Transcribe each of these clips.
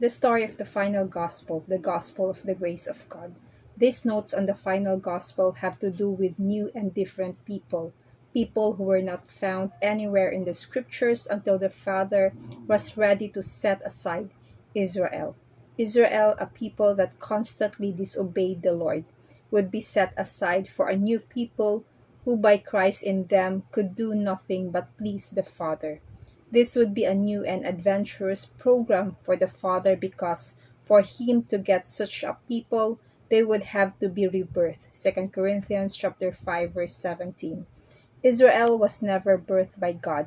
The story of the final gospel, the gospel of the grace of God. These notes on the final gospel have to do with new and different people, people who were not found anywhere in the scriptures until the Father was ready to set aside Israel. Israel, a people that constantly disobeyed the Lord, would be set aside for a new people who by Christ in them could do nothing but please the Father. This would be a new and adventurous program for the Father because for him to get such a people, they would have to be rebirthed. 2 Corinthians chapter 5 verse 17. Israel was never birthed by God.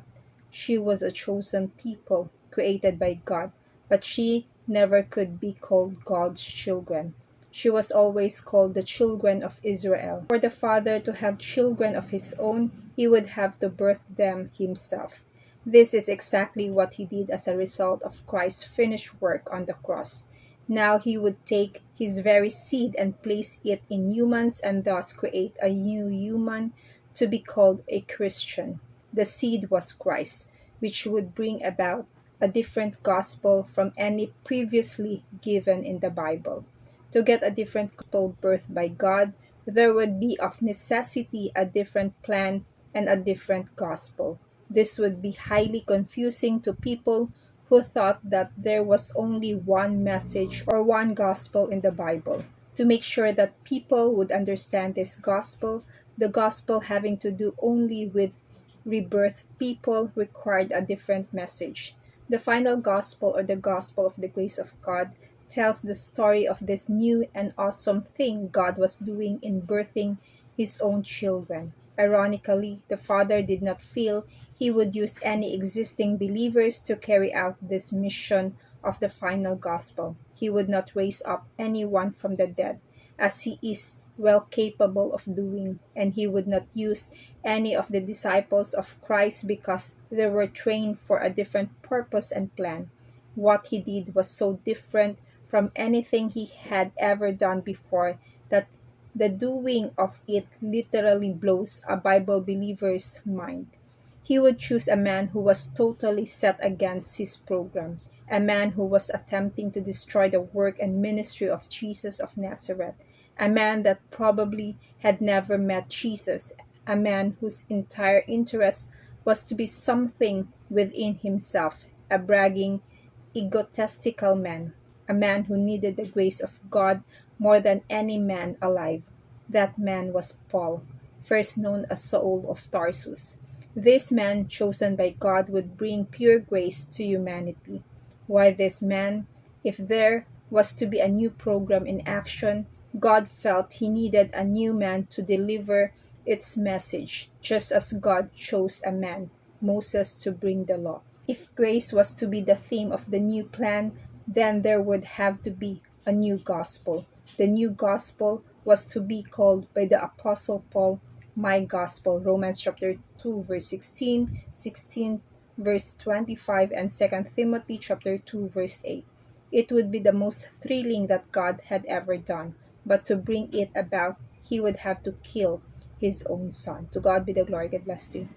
She was a chosen people created by God, but she never could be called God's children. She was always called the children of Israel. For the Father to have children of his own, he would have to birth them himself. This is exactly what he did as a result of Christ's finished work on the cross. Now he would take his very seed and place it in humans and thus create a new human to be called a Christian. The seed was Christ, which would bring about a different gospel from any previously given in the Bible. To get a different gospel birthed by God, there would be of necessity a different plan and a different gospel. This would be highly confusing to people who thought that there was only one message or one gospel in the Bible. To make sure that people would understand this gospel, the gospel having to do only with rebirth people required a different message. The final gospel, or the gospel of the grace of God, tells the story of this new and awesome thing God was doing in birthing his own children. Ironically, the Father did not feel he would use any existing believers to carry out this mission of the final gospel. He would not raise up anyone from the dead, as he is well capable of doing, and he would not use any of the disciples of Christ because they were trained for a different purpose and plan. What he did was so different from anything he had ever done before that the doing of it literally blows a Bible believer's mind. He would choose a man who was totally set against his program, a man who was attempting to destroy the work and ministry of Jesus of Nazareth, a man that probably had never met Jesus, a man whose entire interest was to be something within himself, a bragging, egotistical man, a man who needed the grace of God more than any man alive. That man was Paul, first known as Saul of Tarsus. This man, chosen by God, would bring pure grace to humanity. Why this man? If there was to be a new program in action, God felt he needed a new man to deliver its message, just as God chose a man, Moses, to bring the law. If grace was to be the theme of the new plan, then there would have to be a new gospel. The new gospel was to be called by the Apostle Paul, my gospel, Romans chapter 2, verse 16, 16 verse 25, and 2 Timothy chapter 2, verse 8. It would be the most thrilling that God had ever done, but to bring it about, he would have to kill his own son. To God be the glory. God bless you.